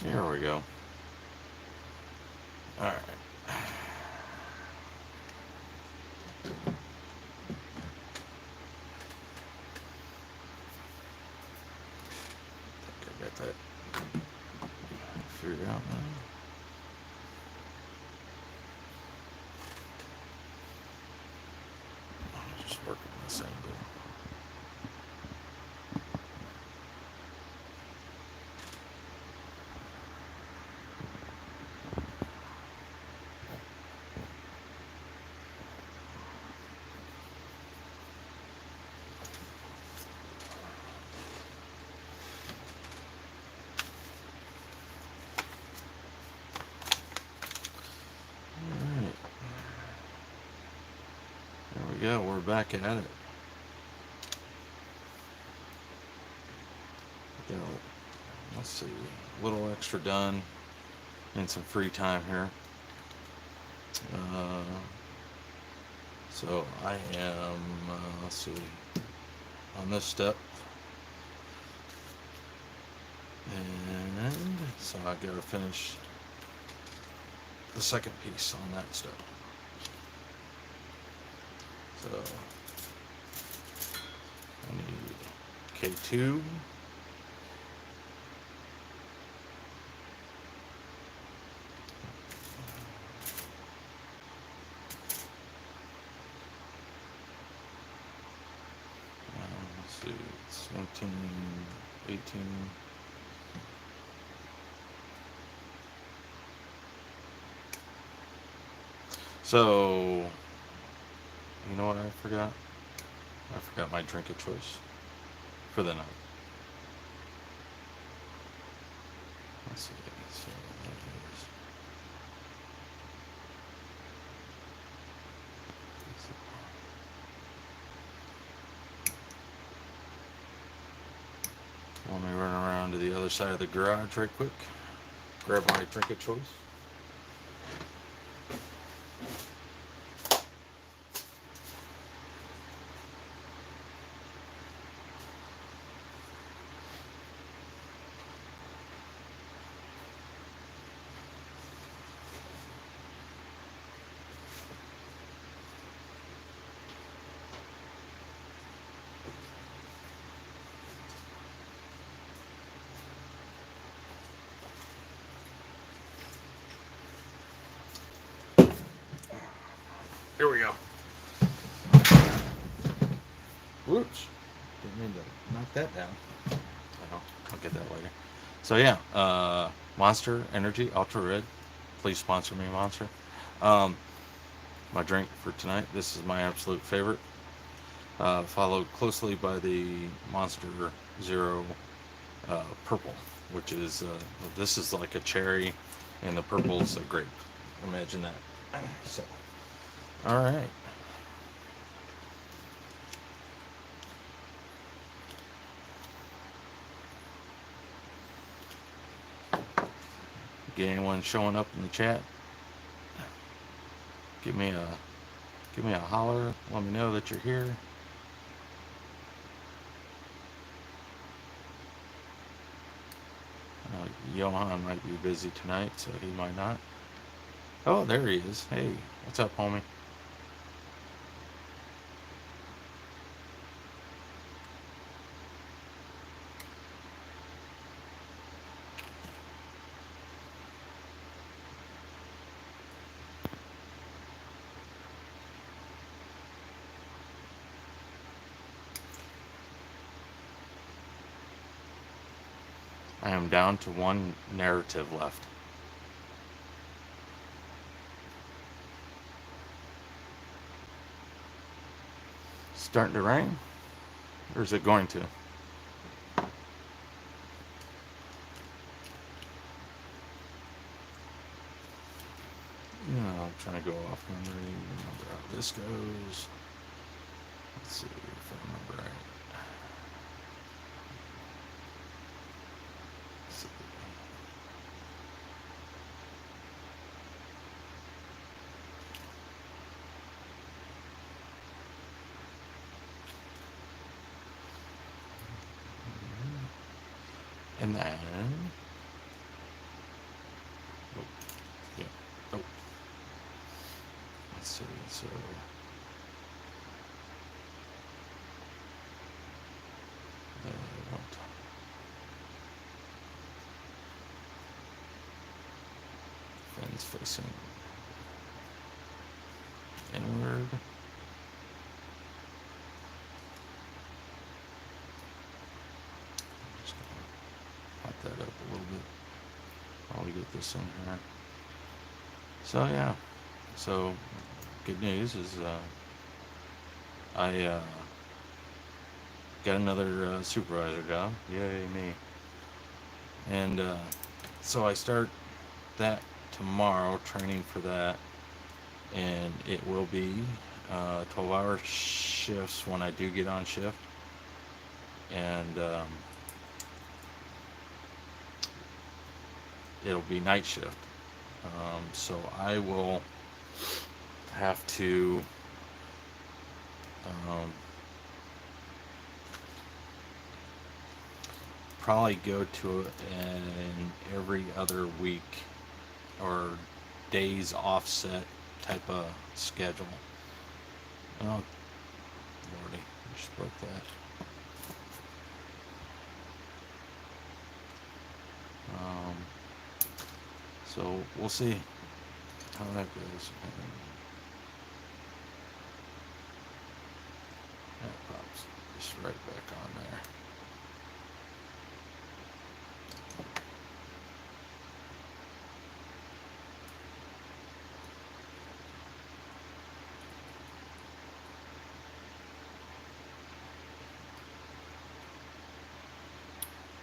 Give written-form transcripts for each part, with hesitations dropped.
Here we go. All right. I got that figured out now. Just working this angle. All right. There we go. We're back at it. Got, let's see, a little extra done in some free time here. Uh, so I am, let's see, on this step. And so I gotta finish the second piece on that step. So I need K2. Let's see, it's 17, 18. So, you know what I forgot? I forgot my drink of choice for the night. Let's see. So that is, let me run around to the other side of the garage right quick. Grab my drink of choice. Here we go. Whoops. Didn't mean to knock that down. I'll get that later. So yeah, Monster Energy Ultra Red. Please sponsor me, Monster. Um, my drink for tonight. This is my absolute favorite. Followed closely by the Monster Zero Purple, which is this is like a cherry, and the purple is a grape. Imagine that. So, all right. Get anyone showing up in the chat? Give me a holler. Let me know that you're here. Johan might be busy tonight, so he might not. Oh, there he is. Hey, what's up, homie? I am down to one narrative left. Starting to rain? Or is it going to? I'm trying to go off memory, remember how this goes. Let's see if I remember right. Let's see. And then one's facing inward. Just gonna pop that up a little bit while we get this in here. So yeah, so good news is I got another supervisor job. Yay me! And so I start that tomorrow, training for that, and it will be 12-hour shifts when I do get on shift, and it'll be night shift. So I will have to probably go to an every other week or days offset type of schedule. Oh, Lordy, I just broke that. So we'll see how that goes. That pops just right back on there.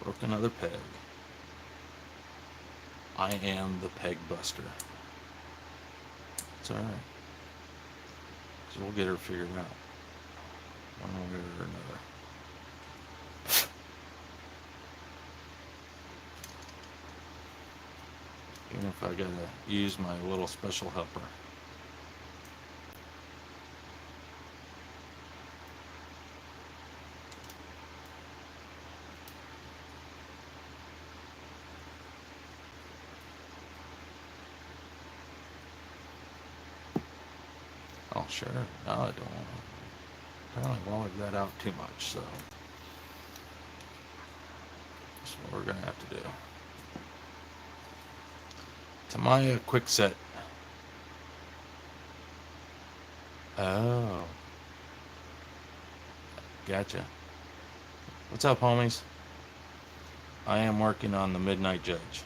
Broke another peg. I am the peg buster. It's alright. So we'll get her figured out. One way or another. Even if I gotta use my little special helper. Oh, sure. No, I don't want to. Apparently walled that out too much, so that's what we're going to have to do. Tamaya quick set. Oh. Gotcha. What's up, homies? I am working on the Midnight Judge.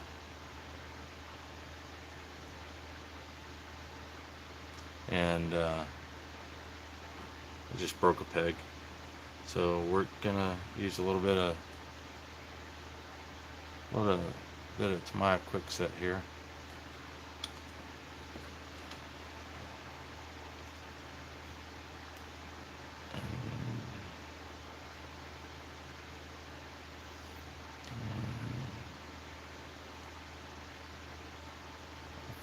And I just broke a peg, so we're gonna use a little bit of Tamaya quick set here.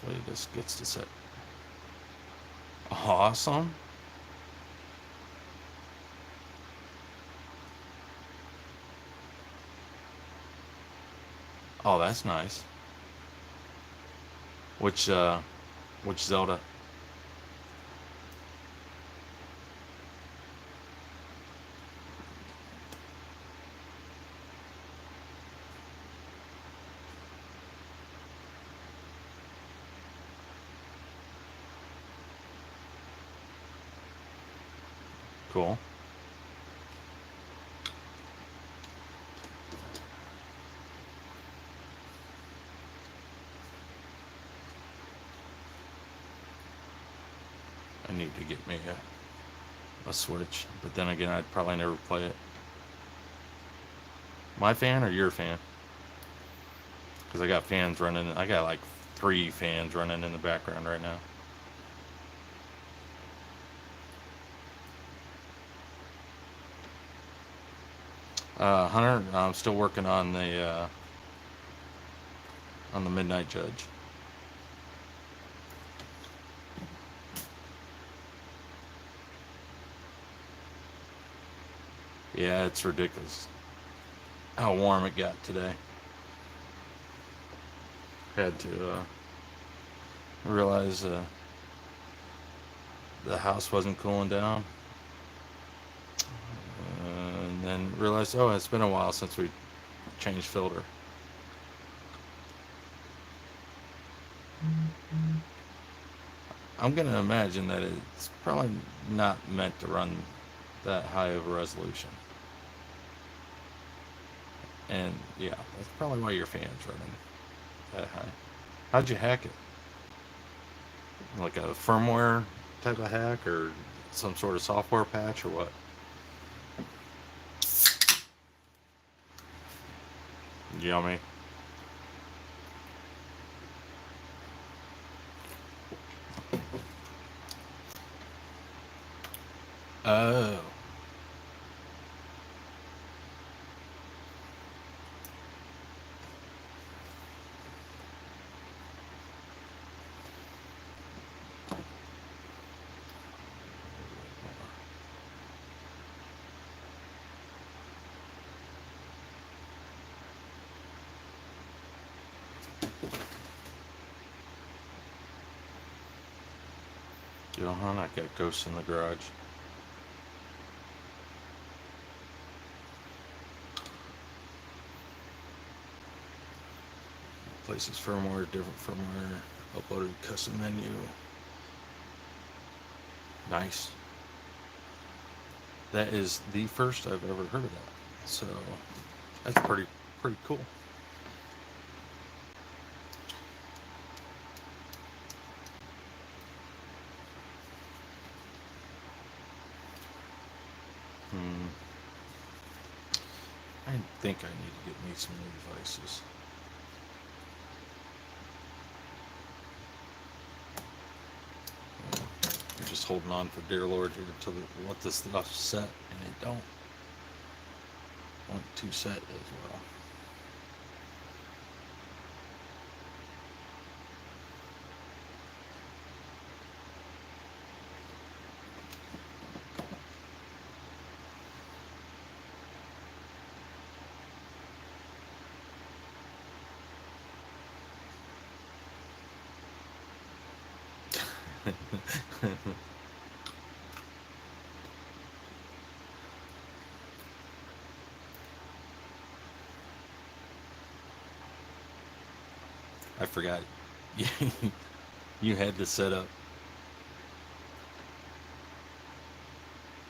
Hopefully this gets to set. Awesome. Oh, that's nice. Which Zelda? Cool. I need to get me a Switch, but then again, I'd probably never play it. My fan or your fan? Because I got fans running. I got like 3 fans running in the background right now. Hunter, I'm still working on the Midnight Judge. Yeah, it's ridiculous how warm it got today. Had to realize the house wasn't cooling down. And then realized, oh, it's been a while since we changed filter. I'm going to imagine that it's probably not meant to run that high of a resolution. And yeah, that's probably why your fan's running that high. How'd you hack it? Like a firmware type of hack or some sort of software patch or what? Yummy. Oh. Johan, I got ghosts in the garage. Places firmware, different firmware, uploaded custom menu. Nice. That is the first I've ever heard of that. So that's pretty cool. I think I need to get me some new devices. I'm just holding on for dear Lord here until let this stuff set, and it don't want to set as well. I forgot. You had to set up.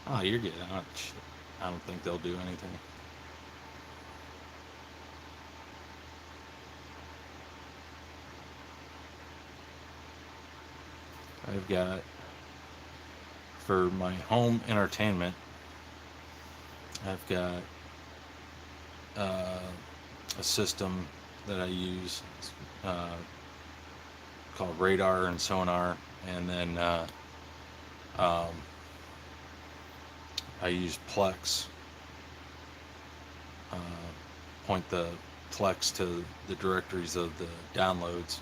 Oh, you're good. I don't think they'll do anything. I've got, for my home entertainment, I've got a system that I use uh, called radar and sonar, and then um, I use Plex. Uh, point the Plex to the directories of the downloads.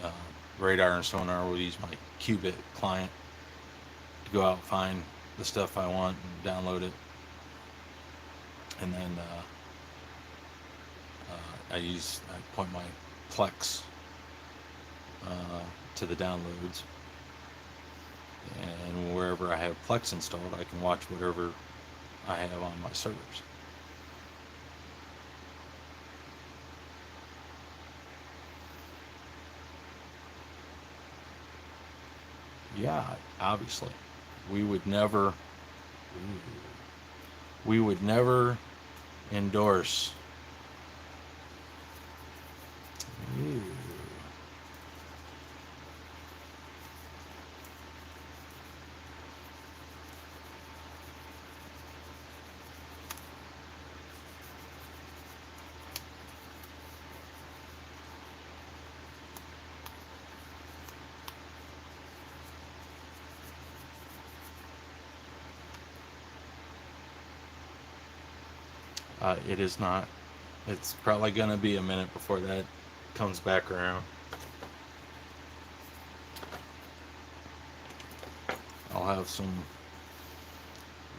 Uh, radar and sonar will use my Qubit client to go out and find the stuff I want and download it. And then I point my Plex to the downloads, and wherever I have Plex installed, I can watch whatever I have on my servers. Yeah, obviously, we would never, we would never endorse. Ooh. It is not. It's probably going to be a minute before that comes back around. I'll have some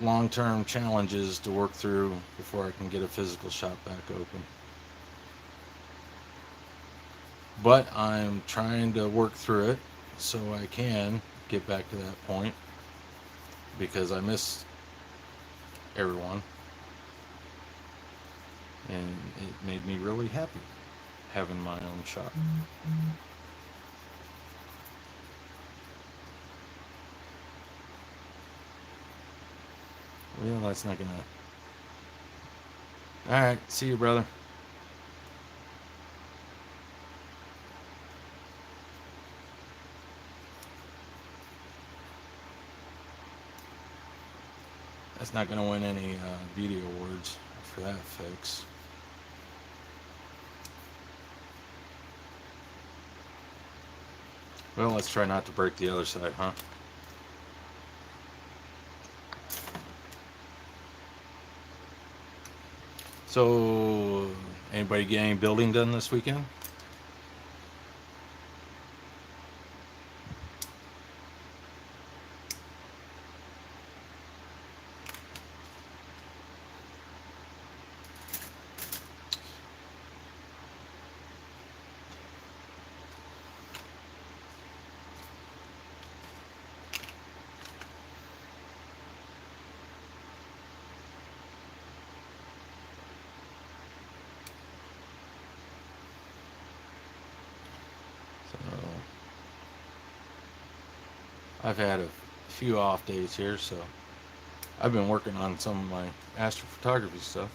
long-term challenges to work through before I can get a physical shop back open. But I'm trying to work through it so I can get back to that point, because I miss everyone. And it made me really happy having my own shop. Well, that's not gonna. All right, see you, brother. That's not gonna win any beauty awards for that fix. Well, let's try not to break the other side, huh? So, anybody get any building done this weekend? So, I've had a few off days here, so I've been working on some of my astrophotography stuff.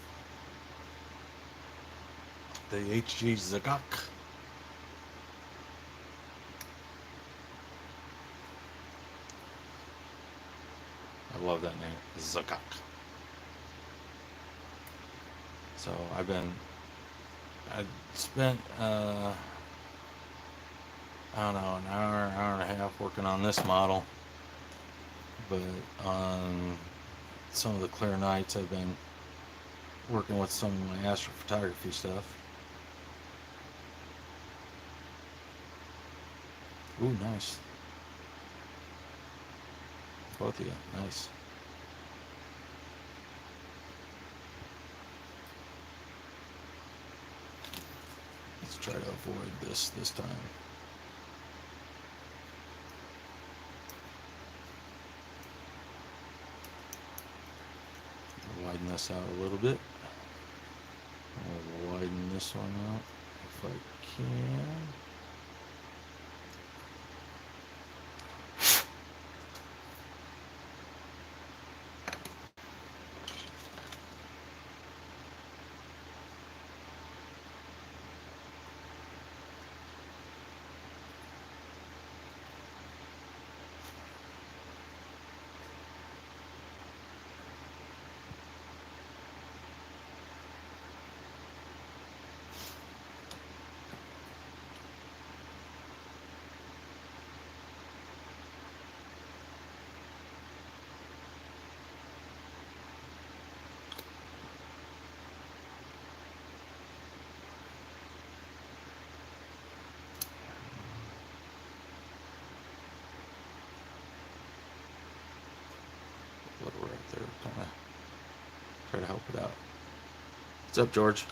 The HG Zagak. I love that name, Zagak. So I spent, I don't know, an hour and a half working on this model. But on some of the clear nights, I've been working with some of my astrophotography stuff. Ooh, nice. Both of you, nice. Let's try to avoid this time. Widen this out a little bit. I'll widen this one out if I can. Little right there, kind of try to help it out. What's up, George?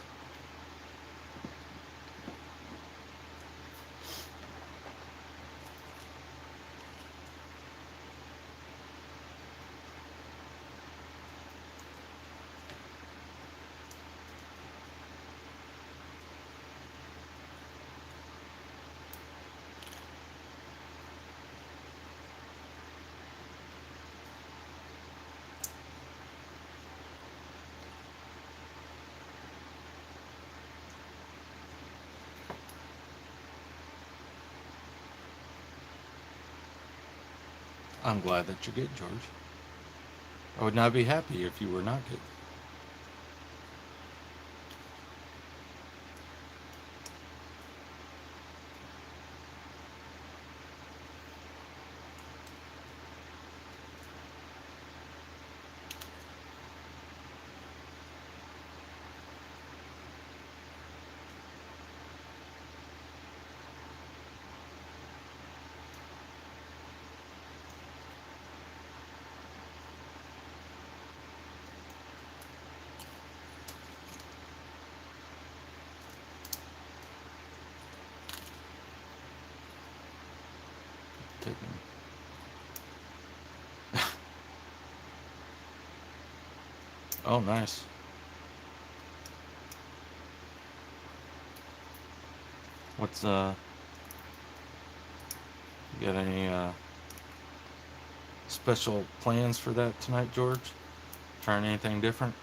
I'm glad that you're good, George. I would not be happy if you were not good. Taking. Oh, nice. What's you got any special plans for that tonight, George? Trying anything different?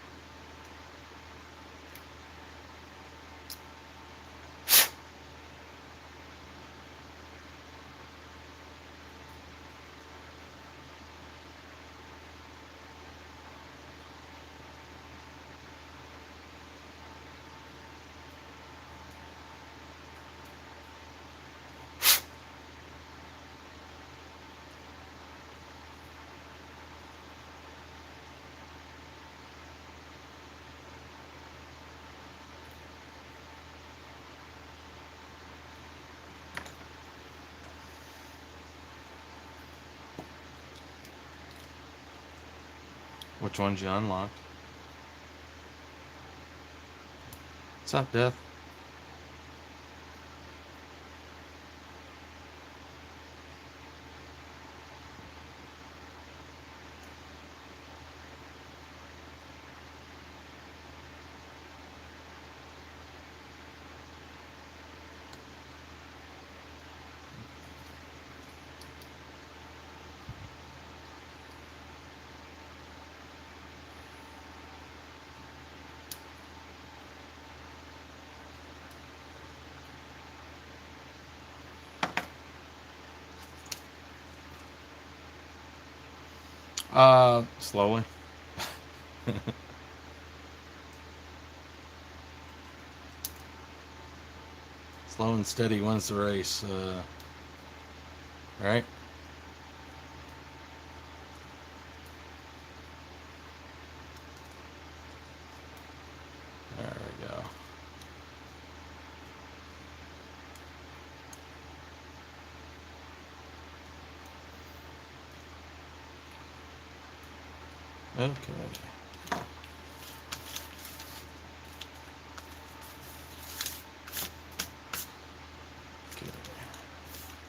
Which ones you unlocked? What's up, Death? Slowly. Slow and steady wins the race. Right? There we go. Okay. Okay.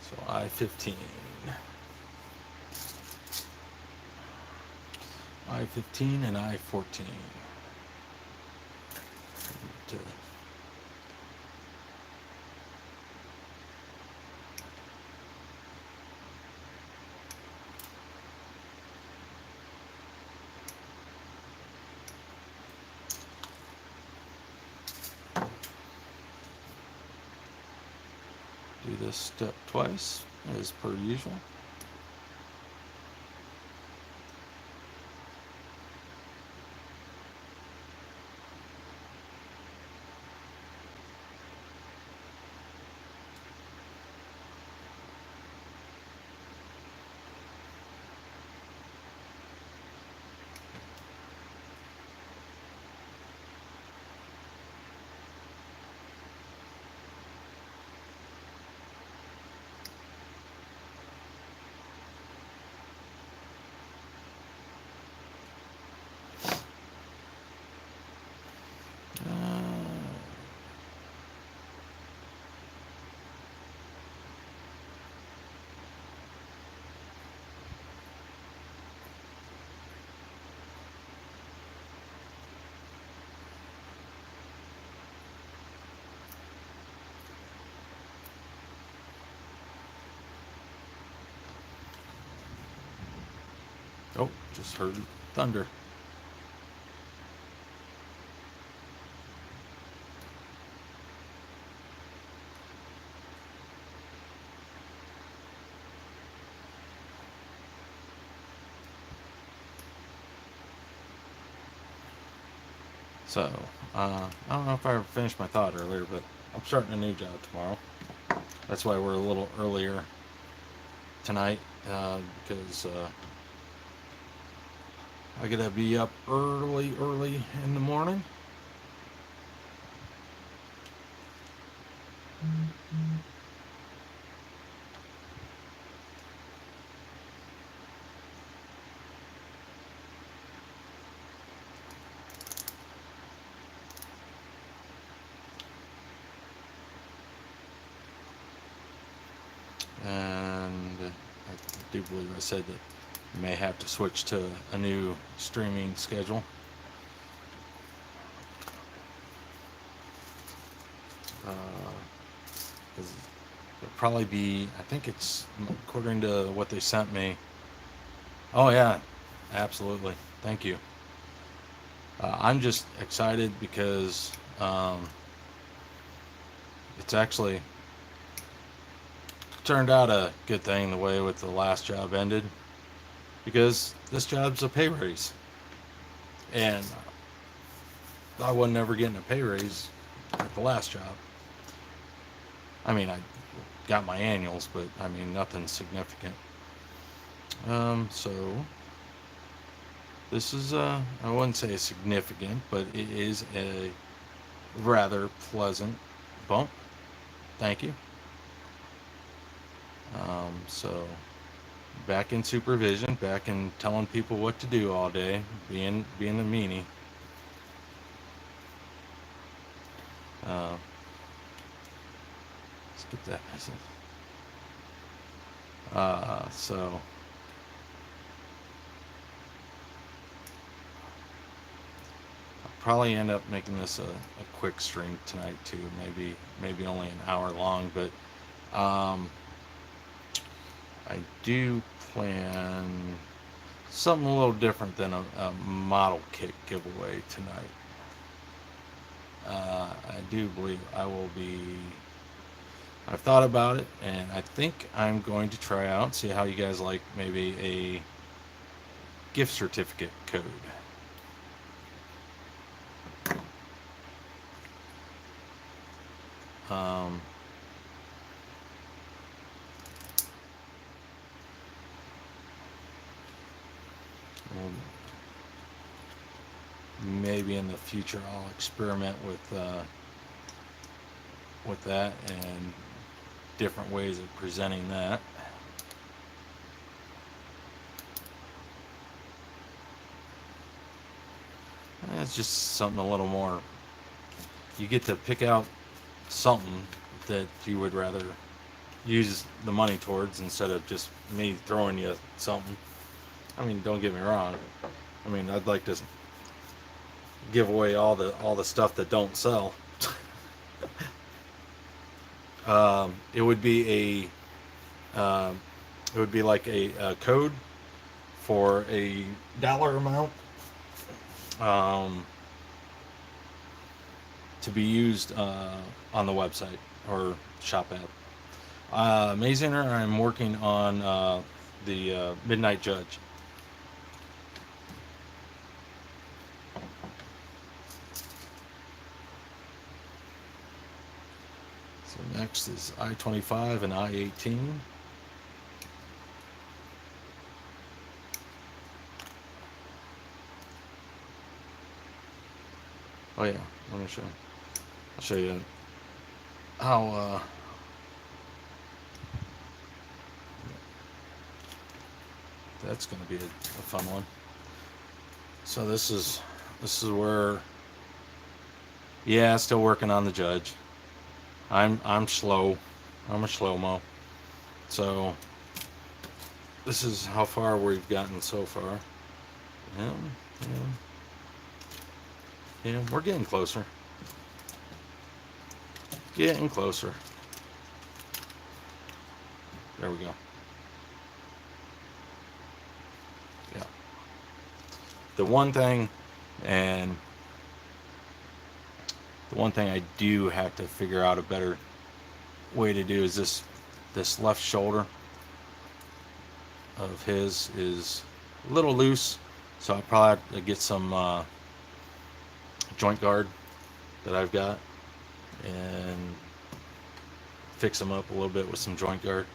So I-15. I-15 and I-14. Do this step twice, as per usual. Oh, just heard thunder. So, I don't know if I finished my thought earlier, but I'm starting a new job tomorrow. That's why we're a little earlier tonight, because I gotta be up early in the morning. And I do believe I said that you may have to switch to a new streaming schedule. It'll probably be, I think it's, according to what they sent me. Oh, yeah, absolutely. Thank you. I'm just excited because it's actually turned out a good thing the way with the last job ended, because this job's a pay raise, and I wasn't ever getting a pay raise at the last job. I mean, I got my annuals, but I mean nothing significant. So this is I wouldn't say significant, but it is a rather pleasant bump. Thank you. So back in supervision, back in telling people what to do all day, being a meanie. Let's get that message. So I'll probably end up making this a quick stream tonight too. Maybe only an hour long, but I do plan something a little different than a model kit giveaway tonight. I do believe I've thought about it, and I think I'm going to try out, see how you guys like maybe a gift certificate code. Um, Maybe in the future I'll experiment with that and different ways of presenting that. It's just something a little more. You get to pick out something that you would rather use the money towards instead of just me throwing you something. I mean, don't get me wrong. I mean, I'd like to give away all the stuff that don't sell. It would be like a code for a dollar amount to be used on the website or shop app. Amazing, I'm working on the Midnight Judge. So next is I-25 and I-18. Oh yeah, let me show you. I'll show you how that's going to be a fun one. So this is where, yeah, still working on the judge. I'm slow. I'm a slow-mo. So this is how far we've gotten so far. Yeah, we're getting closer. Getting closer. There we go. Yeah. The one thing I do have to figure out a better way to do is this left shoulder of his is a little loose, so I'll probably have to get some joint guard that I've got and fix them up a little bit with some joint guard.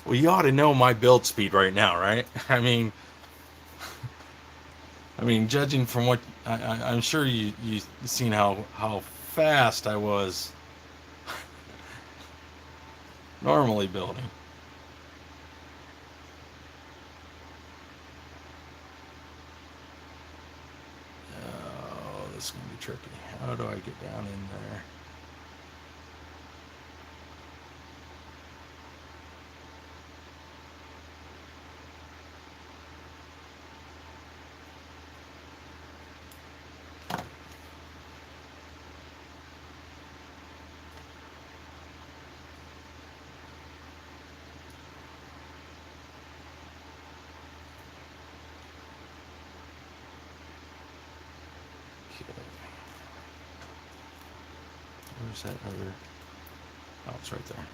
Well, you ought to know my build speed right now, right? I mean, judging from what I'm sure you seen how fast I was normally building. Oh, this is gonna be tricky. How do I get down in there? Where's that other? Oh, it's right there.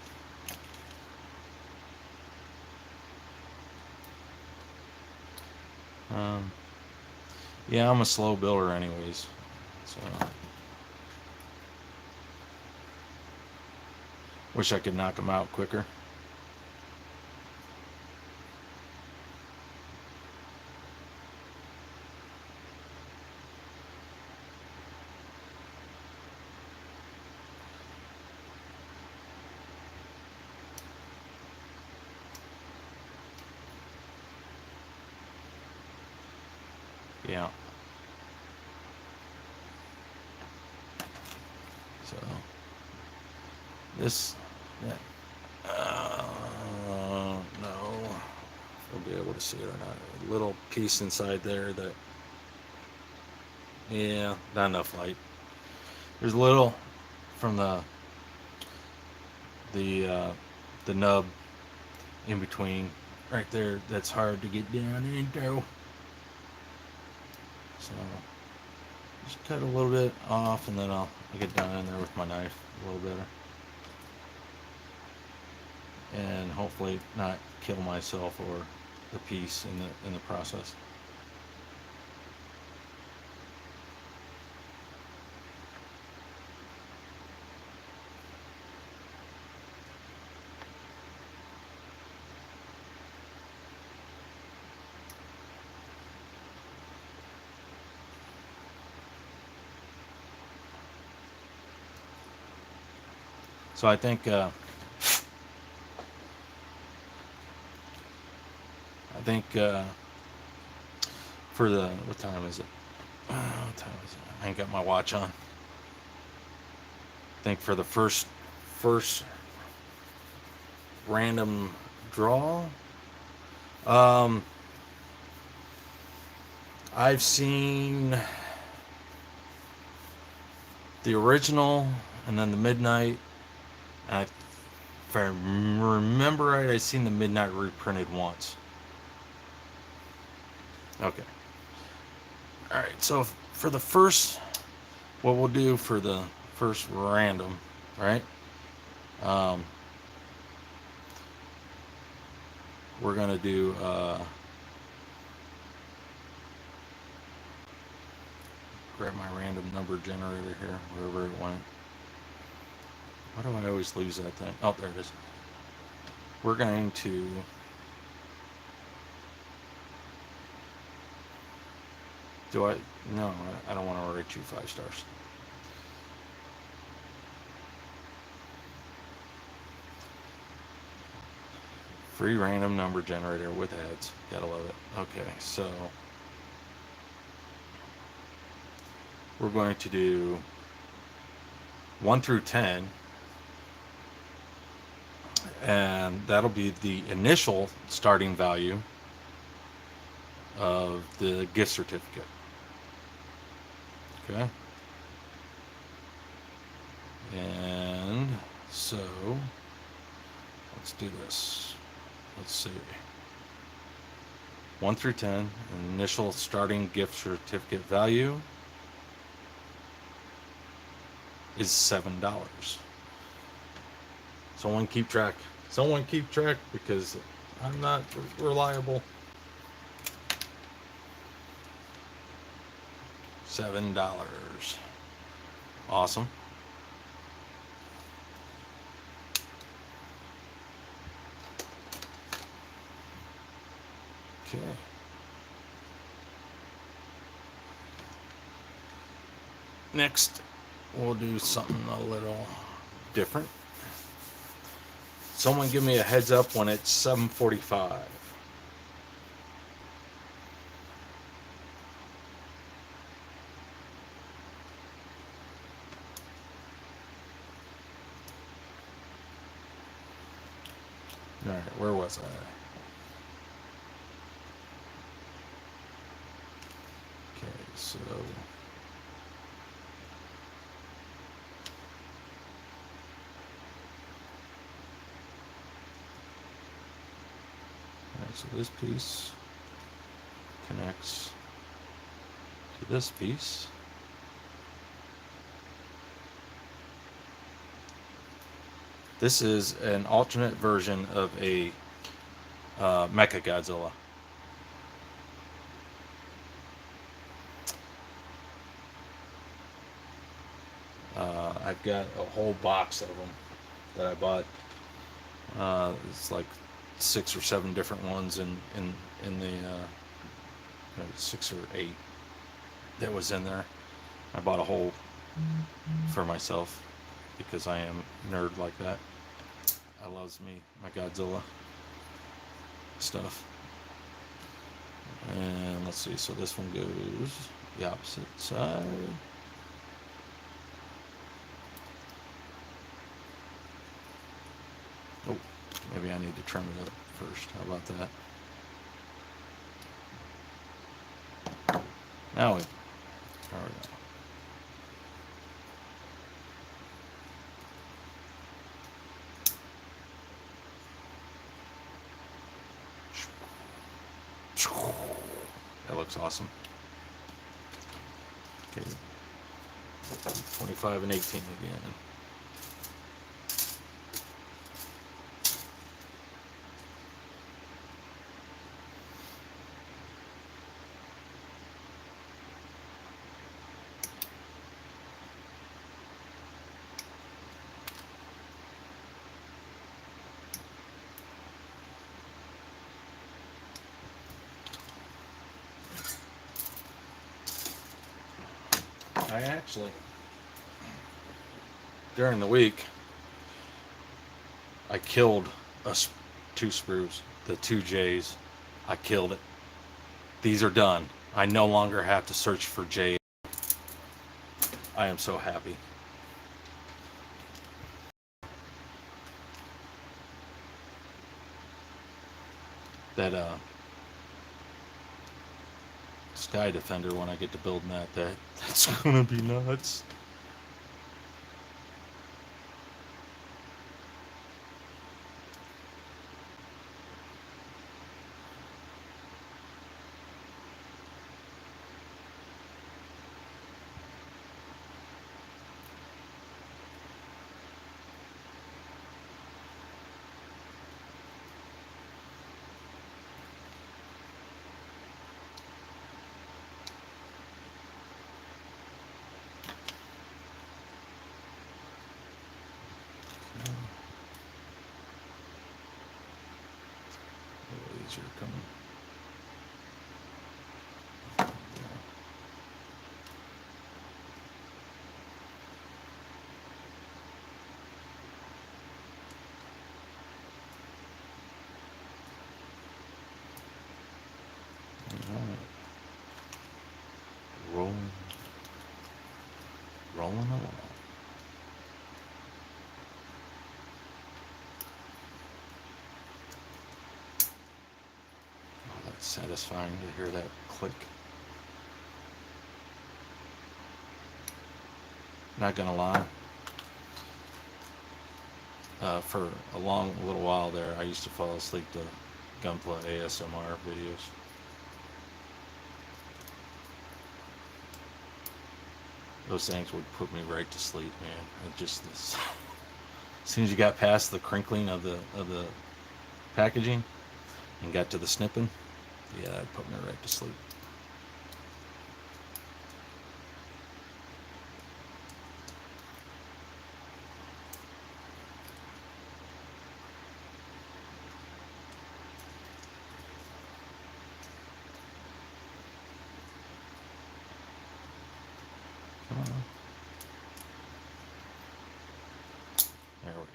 Yeah, I'm a slow builder anyways, so wish I could knock them out quicker. Yeah. So this, that, no, we'll be able to see it or not. A little piece inside there that, yeah, not enough light. There's a little from the nub in between right there. That's hard to get down into. So just cut a little bit off, and then I'll get down in there with my knife a little better, and hopefully not kill myself or the piece in the process. So I think for the, what time is it? What time is it? I ain't got my watch on. I think for the first random draw, I've seen the original and then the midnight. And if I remember right, I've seen the midnight reprinted once. Okay. All right. So for the first, what we'll do for the first random, right? We're gonna do grab my random number generator here, wherever it went. Why do I always lose that thing? Oh, there it is. We're going to no, I don't want to rate you 5 stars. Free random number generator with ads. Gotta love it. Okay, so we're going to do 1 through 10, and that'll be the initial starting value of the gift certificate. Okay. And so let's do this. Let's see. 1 through 10, initial starting gift certificate value is $7. Someone keep track. Someone keep track, because I'm not reliable. $7. Awesome. Okay. Next, we'll do something a little different. Someone give me a heads up when it's 7:45. All right, where was I? Okay, so so this piece connects to this piece. This is an alternate version of a Mecha Godzilla. I've got a whole box of them that I bought. It's like 6 or 7 different ones in the 6 or 8 that was in there. I bought a whole for myself because I am a nerd like that. I loves me my Godzilla stuff. And let's see, so this one goes the opposite side. Oh, maybe I need to trim it up first. How about that? Now there we go. That looks awesome. Okay. 25 and 18 again. I actually, during the week, I killed 2 sprues, the 2 J's. I killed it. These are done. I no longer have to search for J. I am so happy. That Sky Defender, when I get to building that's gonna be nuts. These are coming. Rolling along. Oh, that's satisfying to hear that click. Not gonna lie. For a little while there, I used to fall asleep to Gunpla ASMR videos. Those things would put me right to sleep, man. It just as soon as you got past the crinkling of the packaging and got to the snipping, yeah, that put me right to sleep. Come on. There we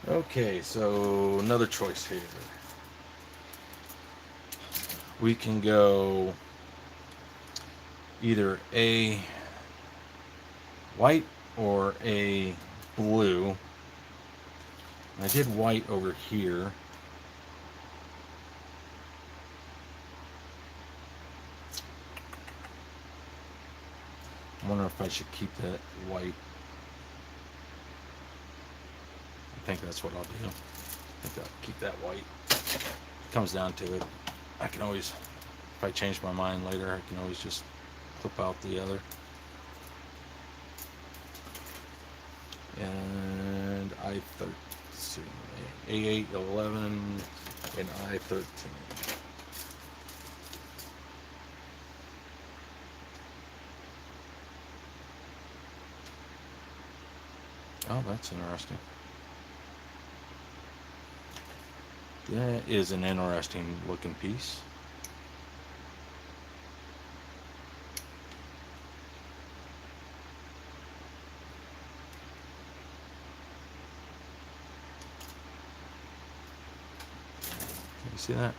go. Okay, so another choice here. We can go either a white or a blue. I did white over here. I wonder if I should keep that white. I think that's what I'll do. I think I'll keep that white. It comes down to it. I can always, if I change my mind later, I can always just clip out the other. I-13, A8, 11, and I-13. Oh, that's interesting. That is an interesting looking piece. Can you see that?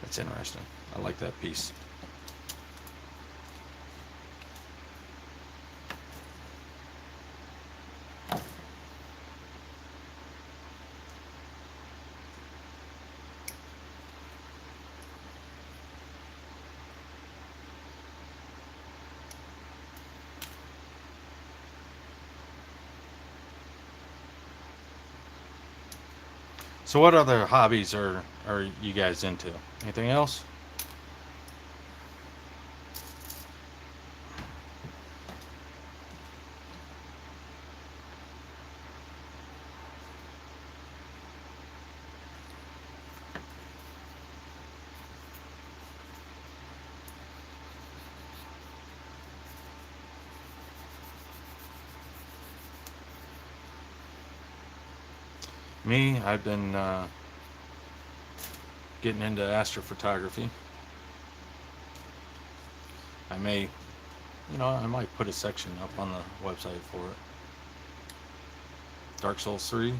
That's interesting. I like that piece. So what other hobbies are you guys into? Anything else? Me, I've been getting into astrophotography. I may, I might put a section up on the website for it. Dark Souls 3,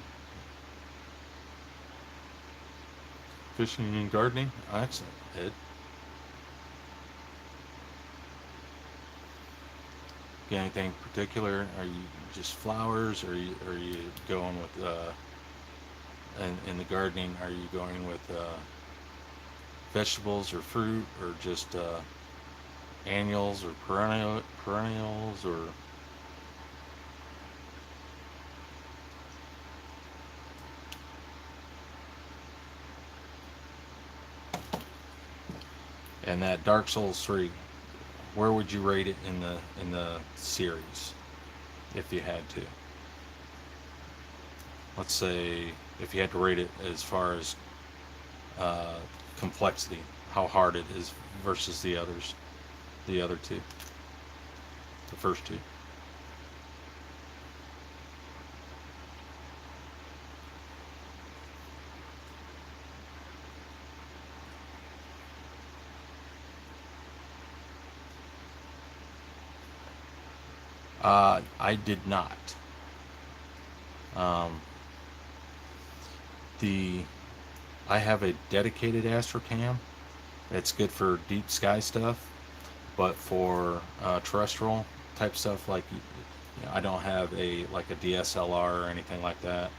fishing and gardening. Excellent, Ed. Got anything particular? Are you just flowers, or are you going with in the gardening? Are you going with vegetables or fruit, or just annuals or perennials, or and that Dark Souls 3, where would you rate it in the series if you had to? Let's say if you had to rate it as far as complexity, how hard it is versus the others, the other two, the first two. I did not. Um, I have a dedicated Astrocam. It's good for deep sky stuff, but for terrestrial type stuff, like I don't have a DSLR or anything like that.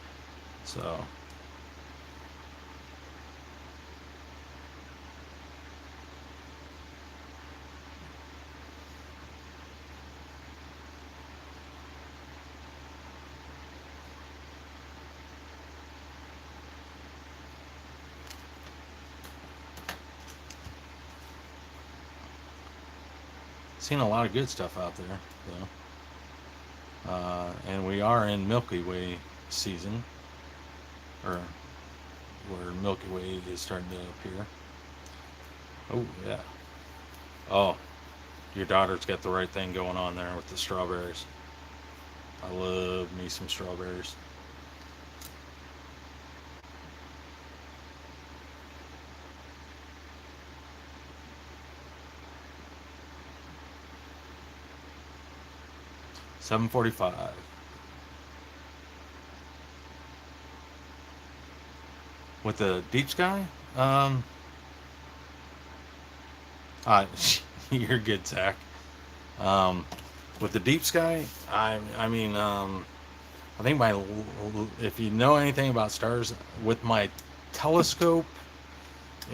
So seen a lot of good stuff out there, though. And we are in Milky Way season, or where Milky Way is starting to appear. Oh yeah. Oh, your daughter's got the right thing going on there with the strawberries. I love me some strawberries. $7.45. With the deep sky, uh, you're good, Zach. Um, with the deep sky, I think if you know anything about stars, with my telescope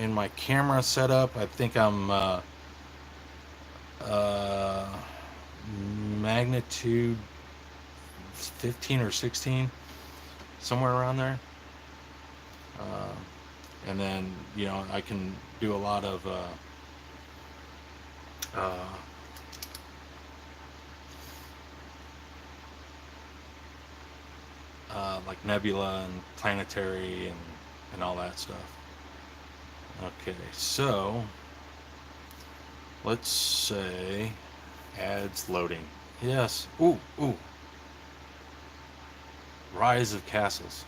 and my camera setup, I think I'm uh, magnitude 15 or 16, somewhere around there. And then I can do a lot of uh, like nebula and planetary and all that stuff. Okay, so let's say ads loading. Yes. Ooh, ooh. Rise of Castles.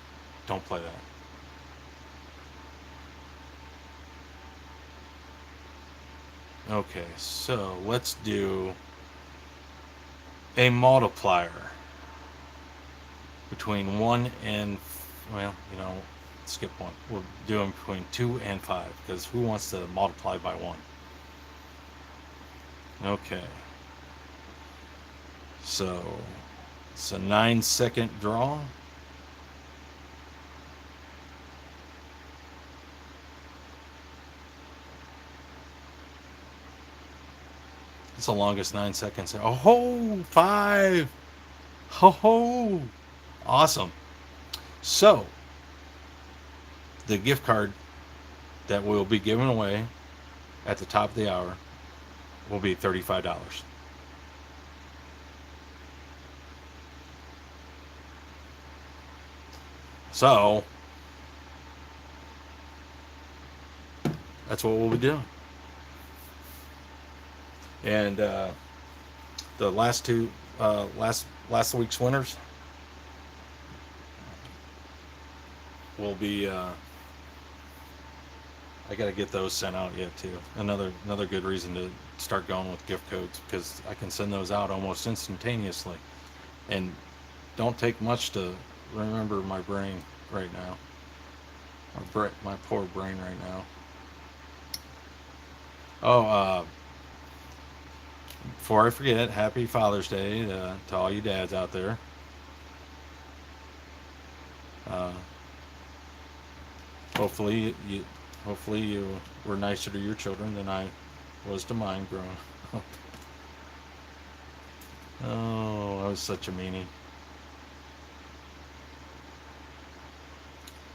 Don't play that. Okay, so let's do a multiplier between 1 and, well, skip 1. We'll do them between 2 and 5, because who wants to multiply by 1? Okay. So it's a 9-second draw. It's the longest 9 seconds. Oh ho, 5. Ho ho. Awesome. So the gift card that will be given away at the top of the hour will be $35. So that's what we'll be doing. And the last two, last week's winners will be. I got to get those sent out yet too. Another good reason to start going with gift codes, because I can send those out almost instantaneously, and don't take much to remember my brain right now. My poor brain right now. Oh, before I forget, happy Father's Day to all you dads out there. Uh, hopefully you were nicer to your children than I was to mine growing up. Oh, I was such a meanie.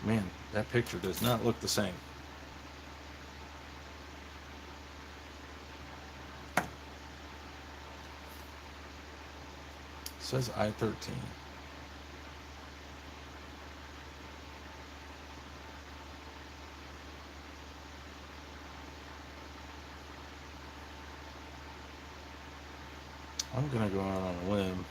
Man, that picture does not look the same. It says I-13. I'm gonna go out on a limb.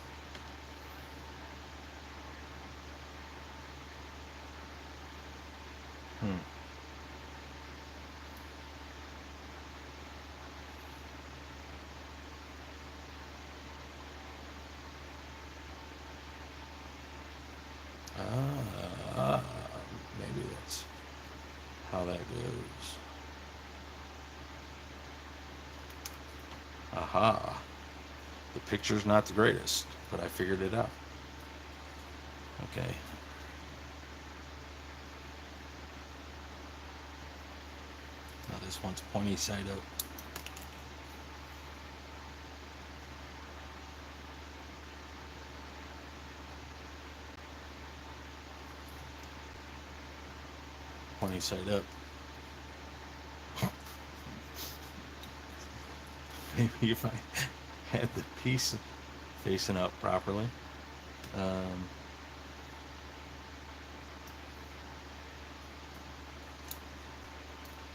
Maybe that's how that goes. Aha. The picture's not the greatest, but I figured it out. Okay. Now this one's pointy side up. Pointy side up. Maybe if I had the piece facing up properly. Here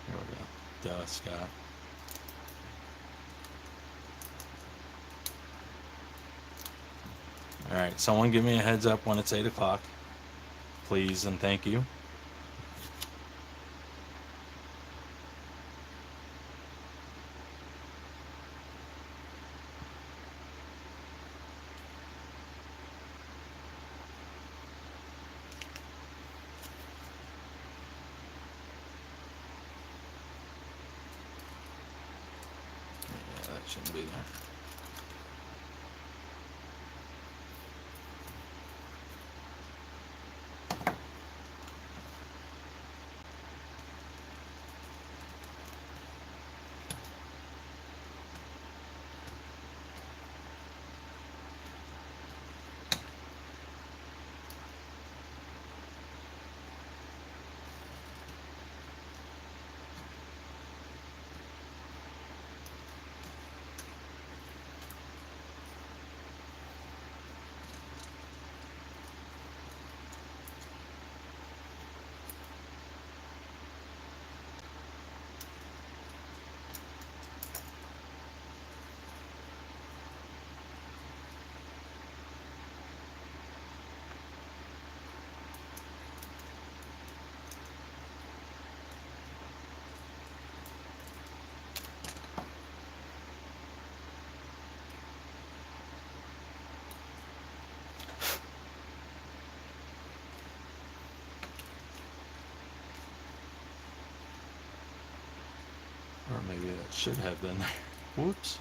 we go. Duh, Scott. All right, someone give me a heads up when it's 8 o'clock, please, and thank you. Yeah, that shouldn't be there. Should have been there. Whoops.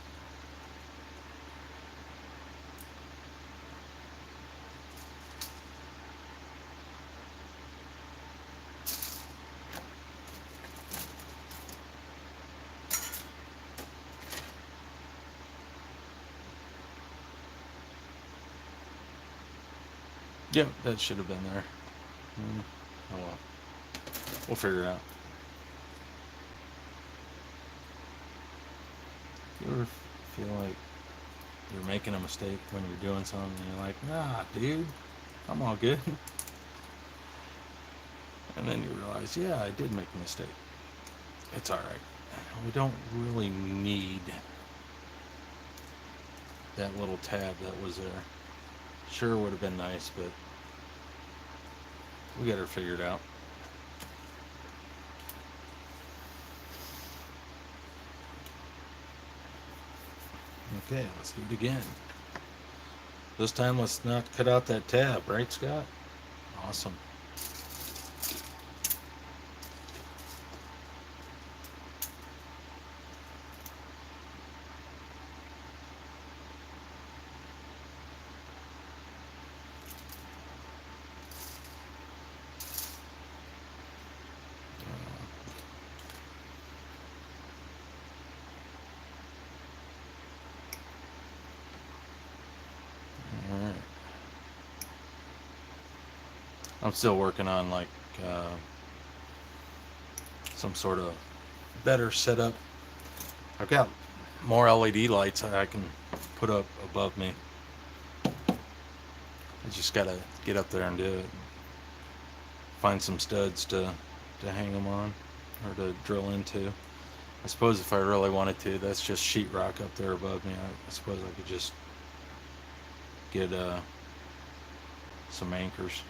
Yep, that should have been there. Oh well. We'll figure it out. You ever feel like you're making a mistake when you're doing something and you're like, nah, dude, I'm all good. And then you realize, yeah, I did make a mistake. It's alright. We don't really need that little tab that was there. Sure would have been nice, but we got her figured out. Okay, let's do it again. This time, let's not cut out that tab, right, Scott? Awesome. Alright. I'm still working on like some sort of better setup. I've got more LED lights I can put up above me. I just gotta get up there and do it. Find some studs to hang them on or to drill into. I suppose if I really wanted to, that's just sheetrock up there above me. I suppose I could just get some anchors.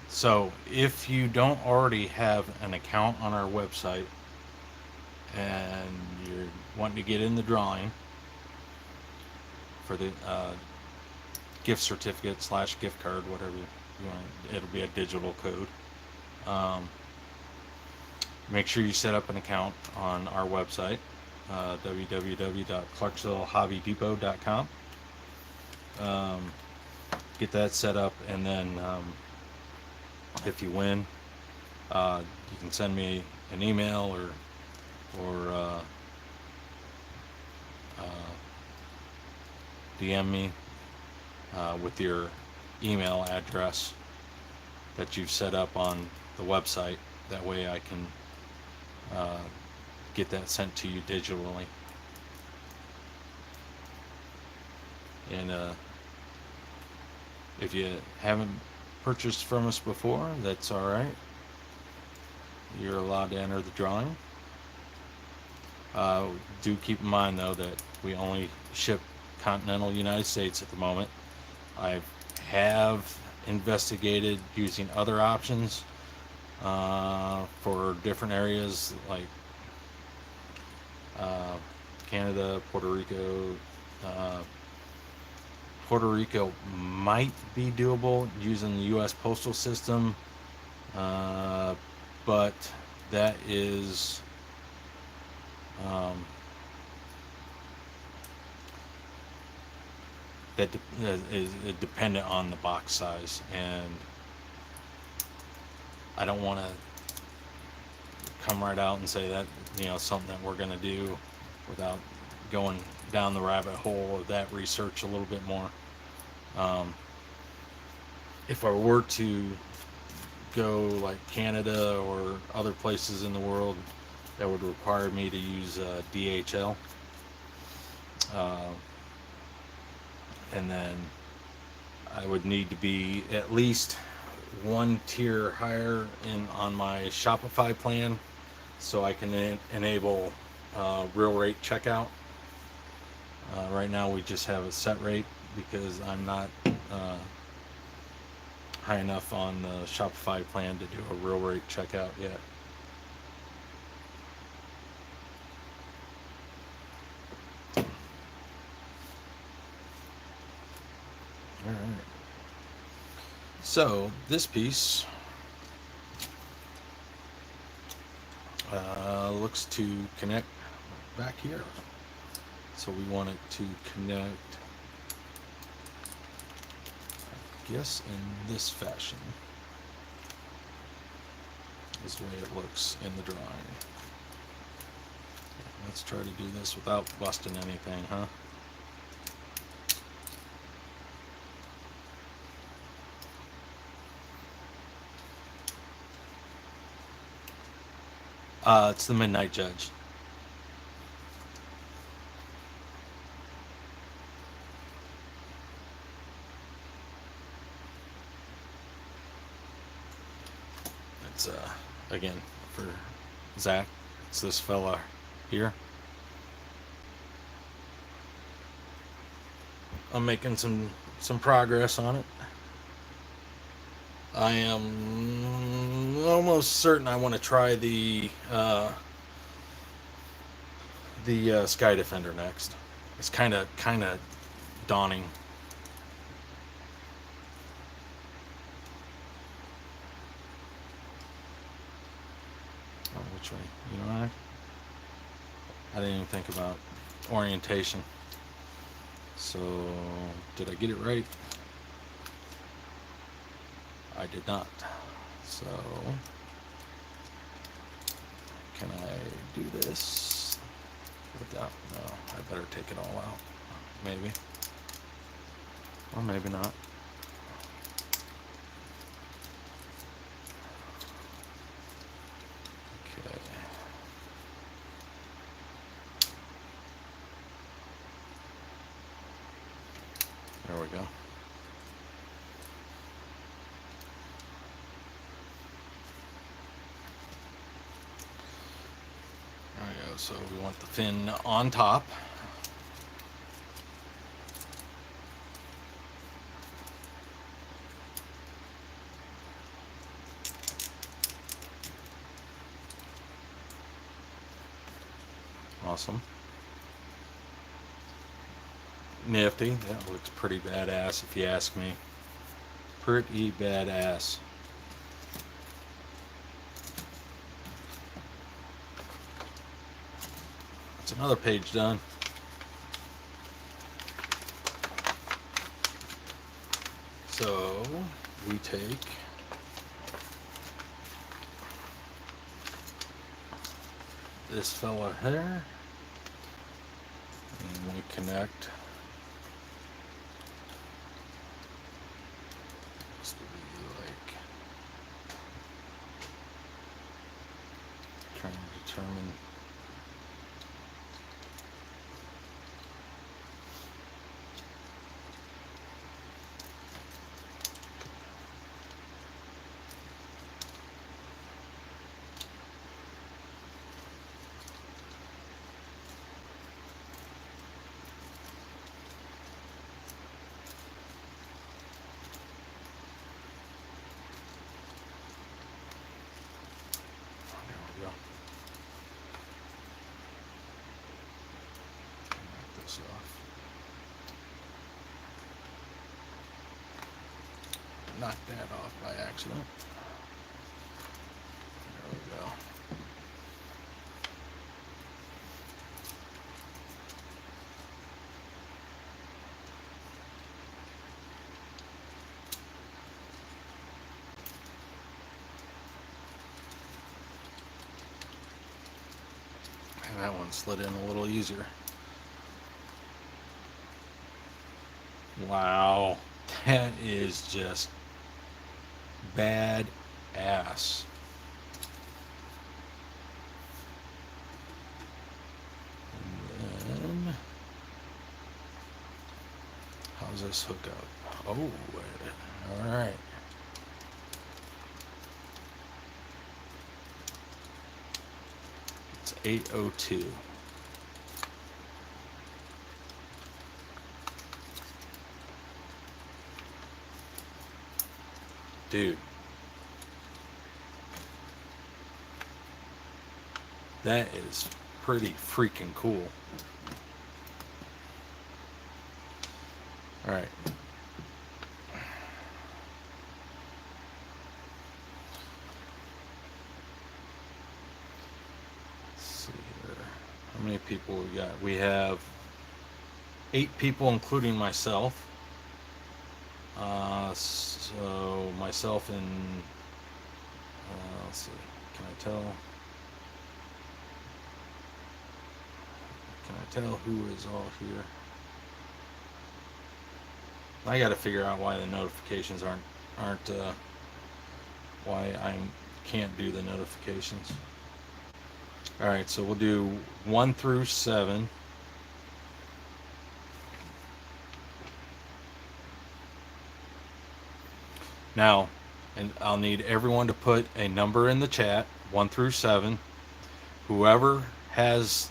So if you don't already have an account on our website and you're wanting to get in the drawing for the gift certificate / gift card, whatever you want, it'll be a digital code. Make sure you set up an account on our website, www.clarksvillehobbydepot.com. Get that set up, and then if you win, you can send me an email or DM me with your email address that you've set up on the website. That way I can get that sent to you digitally. And if you haven't purchased from us before, that's alright. You're allowed to enter the drawing. Do keep in mind though that we only ship continental United States at the moment. I have investigated using other options for different areas like uh, Canada, Puerto Rico. Uh, Puerto Rico might be doable using the U.S. postal system, uh, but that is um, that is dependent on the box size, and I don't want to come right out and say that something that we're going to do without going down the rabbit hole of that research a little bit more. If I were to go like Canada or other places in the world, that would require me to use DHL, uh, and then I would need to be at least one tier higher on my Shopify plan, so I can enable real rate checkout. Right now we just have a set rate because I'm not high enough on the Shopify plan to do a real rate checkout yet. All right. So this piece looks to connect back here. So we want it to connect, I guess, in this fashion. Is the way it looks in the drawing. Let's try to do this without busting anything, huh? It's the Midnight Judge. It's again for Zach. It's this fella here. I'm making some progress on it. I am almost certain I want to try the Sky Defender next. It's kind of daunting. Oh, which way? You know, I didn't even think about orientation. So, did I get it right? I did not. So, can I do this without? No, I better take it all out. Maybe. Or maybe not. Okay. There we go. There we go. So we want the fin on top. Awesome. Nifty. That looks pretty badass if you ask me. Pretty badass. That's another page done. So we take this fella here and we connect this would be like trying to determine knocked that off by accident. There we go. And that one slid in a little easier. Wow, that is just bad ass. And then, how's this hook up? Oh, all right. It's 802. Dude, that is pretty freaking cool. All right. Let's see here. How many people we got? We have 8 people, including myself. So myself and let's see. Can I tell? Can I tell who is all here? I got to figure out why the notifications aren't why I can't do the notifications. All right, so we'll do 1 through 7. Now, and I'll need everyone to put a number in the chat, 1 through 7. Whoever has,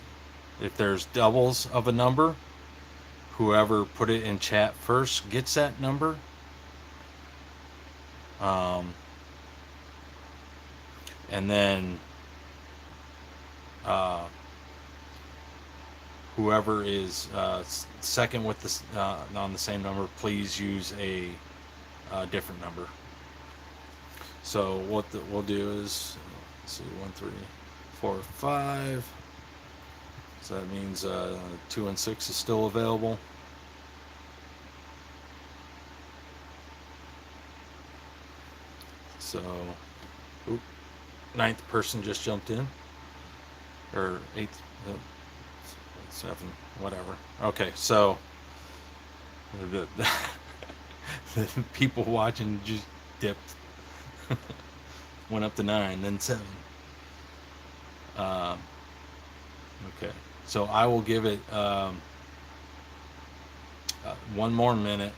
if there's doubles of a number, whoever put it in chat first gets that number. And then whoever is second with this on the same number, please use a different number. So what we'll do is, let's see, 1, 3, 4, 5. So that means 2 and 6 is still available. So, 9th person just jumped in, or 8th, 7, whatever. Okay, so the people watching just dipped. Went up to 9, then 7. Okay, so I will give it 1 more minute.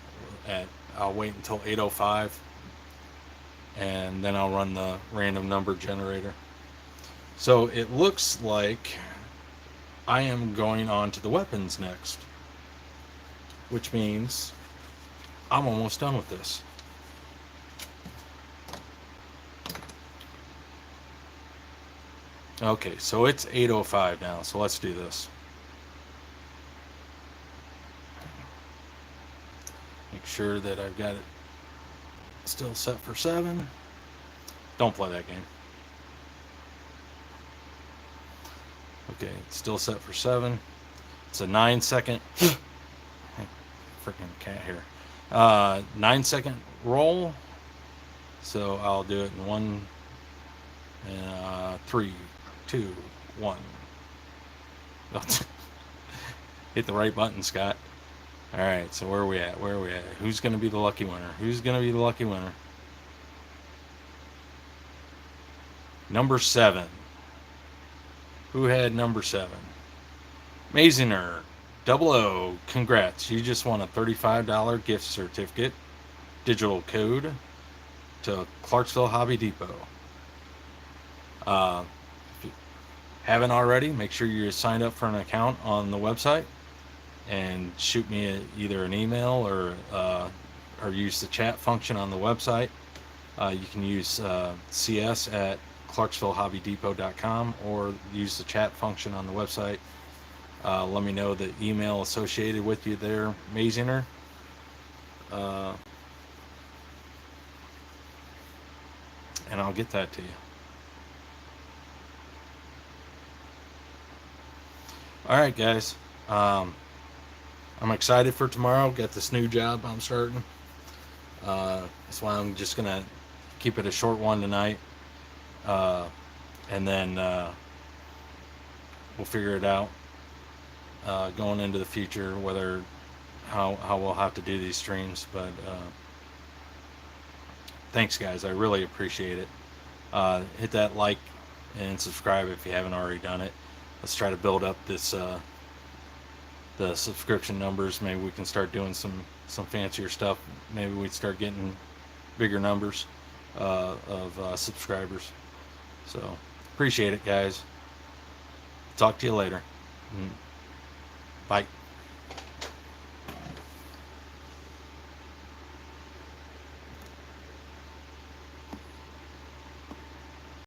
I'll wait until 8:05, and then I'll run the random number generator. So it looks like I am going on to the weapons next, which means I'm almost done with this. Okay, so it's 8:05 now, so let's do this. Make sure that I've got it still set for 7. Don't play that game. Okay, it's still set for 7. It's a 9-second freaking cat here. 9-second roll. So I'll do it in 1 and 3, 2, 1. Hit the right button, Scott. All right, so where are we at? Where are we at? Who's going to be the lucky winner? Who's going to be the lucky winner? Number 7. Who had number 7? Mazinger, 00. Congrats. You just won a $35 gift certificate, digital code, to Clarksville Hobby Depot. If you haven't already, make sure you're signed up for an account on the website and shoot me either an email or use the chat function on the website. You can use CS at ClarksvilleHobbyDepot.com or use the chat function on the website. Let me know the email associated with you there, Mazinger. and I'll get that to you. All right, guys. I'm excited for tomorrow. Got this new job I'm starting. That's why I'm just gonna keep it a short one tonight, and then we'll figure it out going into the future whether how we'll have to do these streams. But thanks, guys. I really appreciate it. Hit that like and subscribe if you haven't already done it. Let's try to build up this the subscription numbers. Maybe we can start doing some fancier stuff. Maybe we'd start getting bigger numbers of subscribers. So appreciate it, guys. Talk to you later. Bye.